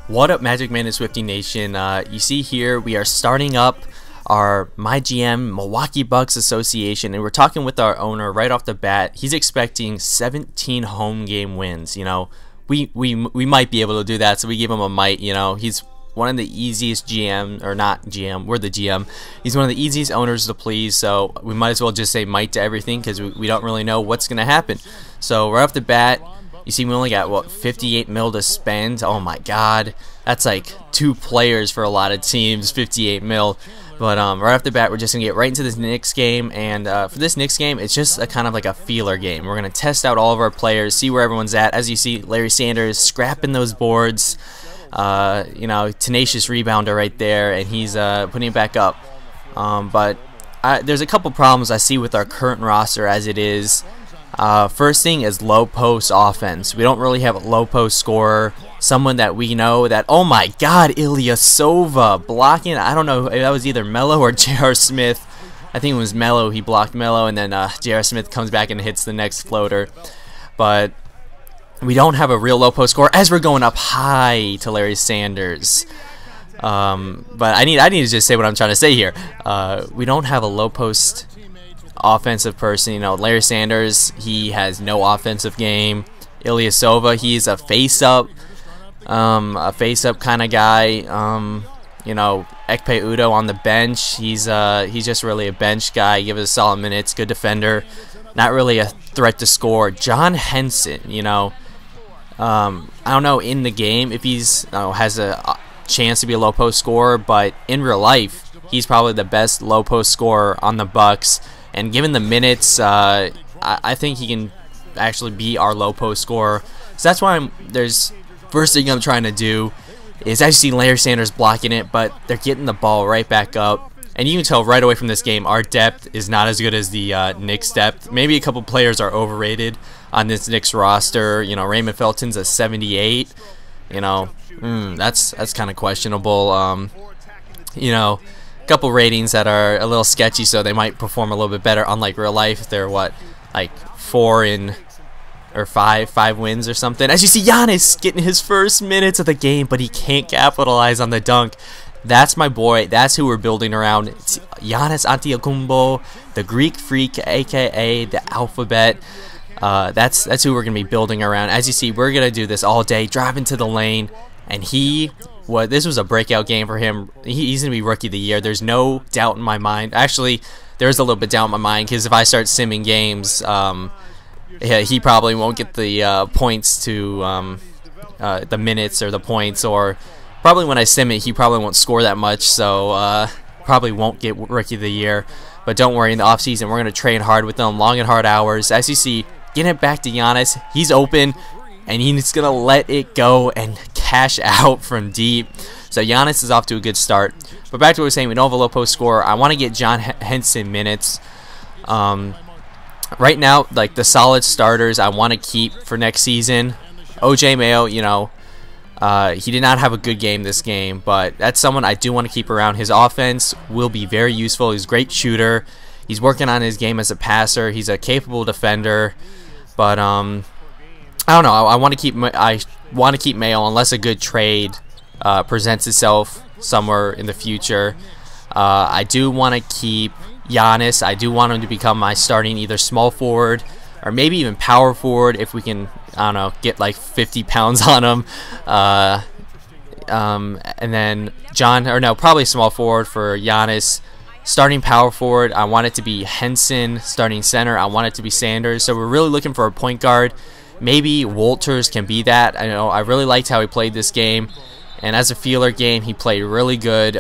What up, Magic Man and Swifty Nation? You see here we are starting up our My GM Milwaukee Bucks Association, and we're talking with our owner right off the bat. He's expecting 17 home game wins. You know, we might be able to do that, so we give him a might. You know, he's one of the easiest GM, or not GM, we're the GM. He's one of the easiest owners to please, so we might as well just say might to everything because we don't really know what's gonna happen. So right off the bat, you see we only got, what, 58 mil to spend. Oh my god, that's like 2 players for a lot of teams, 58 mil. But right off the bat, we're just gonna get right into this Knicks game, and for this Knicks game, it's just a kind of like a feeler game. We're gonna test out all of our players, see where everyone's at. As you see, Larry Sanders scrapping those boards, you know, tenacious rebounder right there, and he's putting it back up. But there's a couple problems I see with our current roster as it is. First thing is low post offense. We don't really have a low post scorer, someone that we know that, oh my god, Ilyasova blocking. I don't know if that was either Melo or J.R. Smith. I think it was Melo. He blocked Melo, and then J.R. Smith comes back and hits the next floater. But we don't have a real low post scorer as we're going up high to Larry Sanders. But I need to just say what I'm trying to say here. We don't have a low post offensive person. You know, Larry Sanders, he has no offensive game. Ilyasova, he's a face-up kind of guy. You know, Ekpe Udo on the bench, he's just really a bench guy. Give us solid minutes, good defender, not really a threat to score. John Henson, you know, I don't know in the game if he's has a chance to be a low post scorer, but in real life, he's probably the best low post scorer on the Bucks. And given the minutes, I think he can actually be our low post scorer. So that's why first thing I'm trying to do is I see Larry Sanders blocking it, but they're getting the ball right back up. And you can tell right away from this game, our depth is not as good as the Knicks depth. Maybe a couple players are overrated on this Knicks roster. You know, Raymond Felton's a 78. You know, that's kind of questionable. You know, couple ratings that are a little sketchy, so they might perform a little bit better. Unlike real life, they're what, like 5 wins or something. As you see, Giannis getting his first minutes of the game, but he can't capitalize on the dunk. That's my boy. That's who we're building around. It's Giannis Antetokounmpo, the Greek Freak, aka the Alphabet. That's who we're gonna be building around. As you see, we're gonna do this all day, drive into the lane, and this was a breakout game for him. He's going to be Rookie of the Year. There's no doubt in my mind. Actually, there's a little bit doubt in my mind because if I start simming games, he probably won't get the points to the minutes or the points, or probably when I sim it, he probably won't score that much, so probably won't get Rookie of the Year. But don't worry, in the offseason, we're going to train hard with them, long and hard hours. As you see, getting it back to Giannis. He's open, and he's going to let it go and cash out from deep. So Giannis is off to a good start. But back to what we were saying, we don't have a low post scorer. I want to get John Henson minutes. Right now, like the solid starters I want to keep for next season. OJ Mayo, you know, he did not have a good game this game, but that's someone I do want to keep around. His offense will be very useful. He's a great shooter. He's working on his game as a passer. He's a capable defender. But I don't know. I want to keep Mayo unless a good trade presents itself somewhere in the future. I do want to keep Giannis. I do want him to become my starting either small forward or maybe even power forward if we can, I don't know, get like 50 pounds on him. And then probably small forward for Giannis. Starting power forward, I want it to be Henson. Starting center, I want it to be Sanders. So we're really looking for a point guard. Maybe Walters can be that. I know I really liked how he played this game, and as a feeler game, he played really good.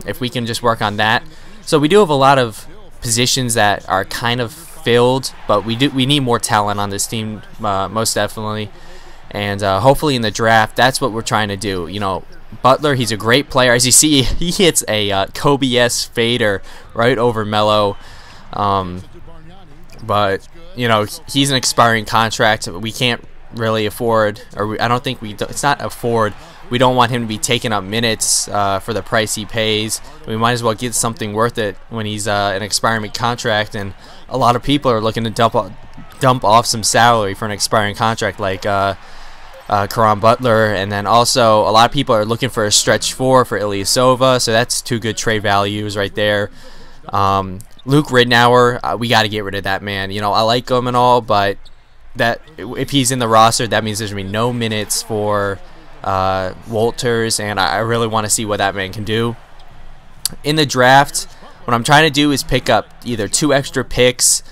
If we can just work on that, so we do have a lot of positions that are kind of filled, but we need more talent on this team, most definitely. And hopefully in the draft, that's what we're trying to do. You know, Butler, he's a great player. As you see, he hits a Kobe-esque fader right over Melo. But you know, he's an expiring contract. We can't really afford, or I don't think it's not afford. We don't want him to be taking up minutes for the price he pays. We might as well get something worth it when he's an expiring contract, and a lot of people are looking to dump off some salary for an expiring contract, like Caron Butler, and then also a lot of people are looking for a stretch 4 for Ilyasova, so that's 2 good trade values right there. Luke Ridnour, we got to get rid of that man. You know, I like him and all, but that if he's in the roster, that means there's gonna be no minutes for Walters, and I really want to see what that man can do in the draft. What I'm trying to do is pick up either 2 extra picks,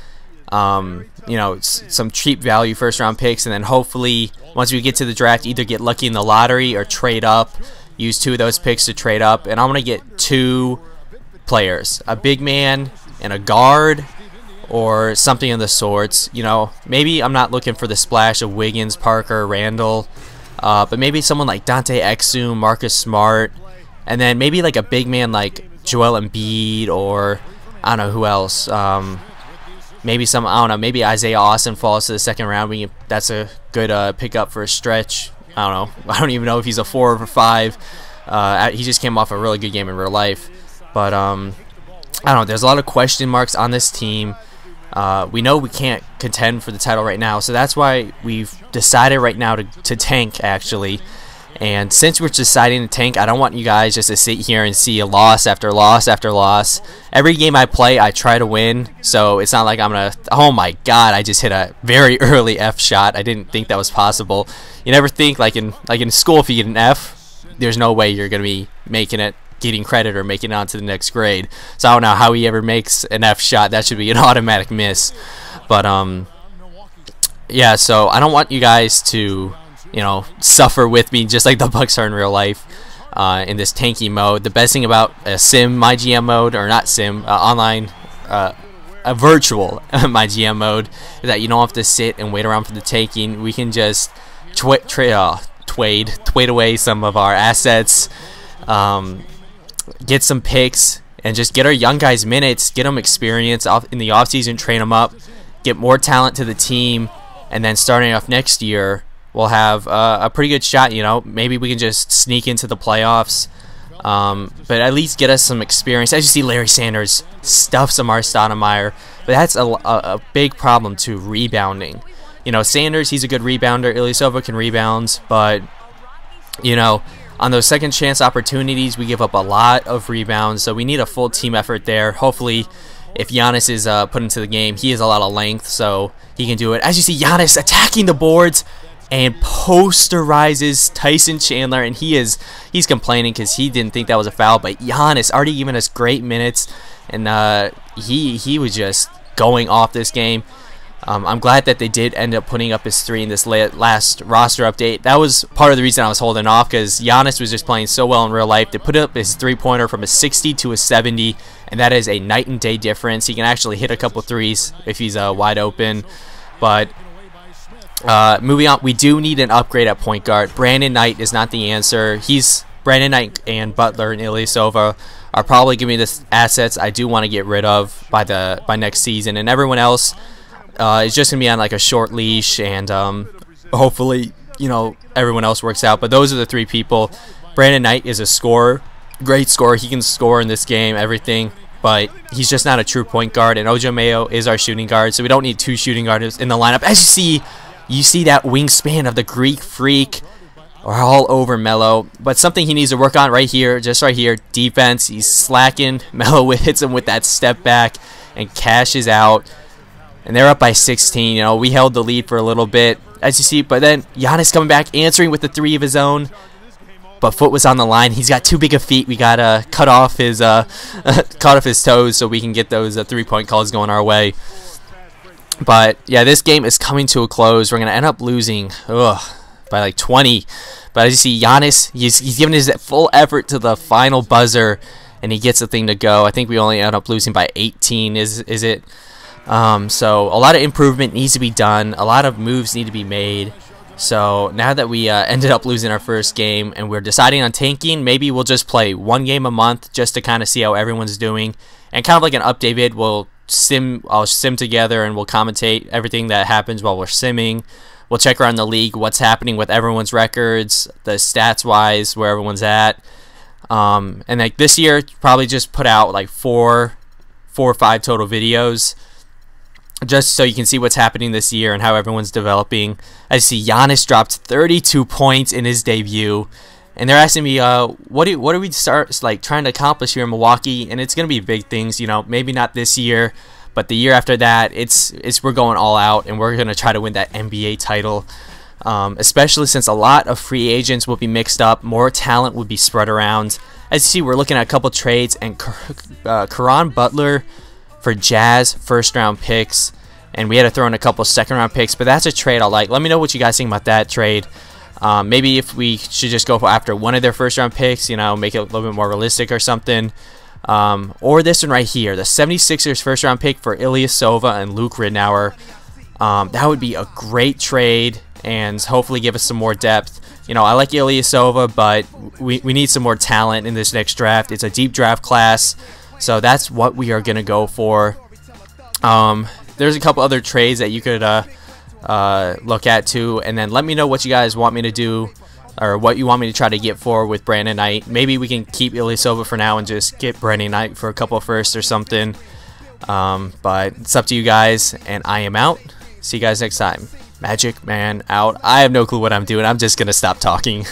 you know, some cheap value first round picks, and then hopefully once we get to the draft, either get lucky in the lottery or trade up, use 2 of those picks to trade up. And I'm gonna get 2 players, a big man and a guard, or something of the sorts. You know, maybe I'm not looking for the splash of Wiggins, Parker, Randall, but maybe someone like Dante Exum, Marcus Smart, and then maybe like a big man like Joel Embiid, or I don't know who else. Maybe maybe Isaiah Austin falls to the 2nd round. That's a good pickup for a stretch. I don't know. I don't even know if he's a 4 or 5. He just came off a really good game in real life. But I don't know. There's a lot of question marks on this team. We know we can't contend for the title right now, so that's why we've decided right now to tank, actually. And since we're deciding to tank, I don't want you guys just to sit here and see a loss after loss after loss. Every game I play, I try to win, so it's not like I'm gonna, oh my god, I just hit a very early F shot. I didn't think that was possible. You never think, like in school, if you get an F, there's no way you're gonna be making it, getting credit, or making it on to the next grade. So I don't know how he ever makes an F shot. That should be an automatic miss. But yeah, so I don't want you guys to, you know, suffer with me just like the Bucks are in real life in this tanky mode. The best thing about a sim MyGM mode, or not sim, online, a virtual MyGM mode, is that you don't have to sit and wait around for the taking. We can just trade away some of our assets, get some picks, and just get our young guys minutes, get them experience in the offseason, train them up, get more talent to the team, and then starting off next year, we'll have a pretty good shot. You know, maybe we can just sneak into the playoffs, but at least get us some experience. As you see, Larry Sanders stuffs Amar Stoudemire, but that's a big problem to rebounding. You know, Sanders, he's a good rebounder. Ilyasova can rebound, but, you know, on those second chance opportunities, we give up a lot of rebounds, so we need a full team effort there. Hopefully, if Giannis is put into the game, he has a lot of length, so he can do it. As you see, Giannis attacking the boards and posterizes Tyson Chandler, and he's complaining because he didn't think that was a foul, but Giannis already giving us great minutes, and he was just going off this game. I'm glad that they did end up putting up his 3 in this last roster update. That was part of the reason I was holding off, because Giannis was just playing so well in real life. They put up his 3-pointer from a 60 to a 70, and that is a night and day difference. He can actually hit a couple threes if he's wide open. But moving on, we do need an upgrade at point guard. Brandon Knight is not the answer. Brandon Knight and Butler and Ilyasova are probably giving me the assets I do want to get rid of by next season, and everyone else is just gonna be on like a short leash, and hopefully, you know, everyone else works out. But those are the 3 people. Brandon Knight is a scorer, great scorer. He can score in this game, everything, but he's just not a true point guard. And Ojo Mayo is our shooting guard, so we don't need 2 shooting guards in the lineup. As you see that wingspan of the Greek Freak all over Melo, but something he needs to work on right here, just right here, defense. He's slacking. Melo hits him with that step back and cashes out. And they're up by 16. You know, we held the lead for a little bit, as you see. But then Giannis coming back, answering with the 3 of his own. But foot was on the line. He's got too big of feet. We gotta cut off his toes so we can get those 3-point calls going our way. But yeah, this game is coming to a close. We're gonna end up losing by like 20. But as you see, Giannis, he's giving his full effort to the final buzzer, and he gets the thing to go. I think we only end up losing by 18. Is it? So a lot of improvement needs to be done. A lot of moves need to be made. So now that we ended up losing our first game and we're deciding on tanking, maybe we'll just play 1 game a month just to kind of see how everyone's doing, and kind of like an update vid. I'll sim together and we'll commentate everything that happens while we're simming. We'll check around the league, what's happening with everyone's records, the stats wise, where everyone's at. And like this year, probably just put out like four or five total videos. just so you can see what's happening this year and how everyone's developing. I see Giannis dropped 32 points in his debut, and they're asking me, what do we start like trying to accomplish here in Milwaukee? And it's gonna be big things, you know, maybe not this year, but the year after that, we're going all out, and we're gonna try to win that NBA title. Especially since a lot of free agents will be mixed up, more talent would be spread around. As you see, we're looking at a couple trades, and Caron Butler for Jazz first-round picks, and we had to throw in a couple second-round picks, but that's a trade I like. Let me know what you guys think about that trade. Maybe if we should just go after one of their first-round picks, you know, make it a little bit more realistic or something. Or this one right here, the 76ers first-round pick for Ilyasova and Luke Ridnour. That would be a great trade, and hopefully give us some more depth. You know, I like Ilyasova, but we need some more talent in this next draft. It's a deep draft class, so that's what we are going to go for. There's a couple other trades that you could look at too, and then let me know what you guys want me to do, or what you want me to try to get for with Brandon Knight. Maybe we can keep Ilyasova for now and just get Brandon Knight for a couple of firsts or something. But it's up to you guys, and I am out. See you guys next time. Magic Man out. I have no clue what I'm doing. I'm just going to stop talking.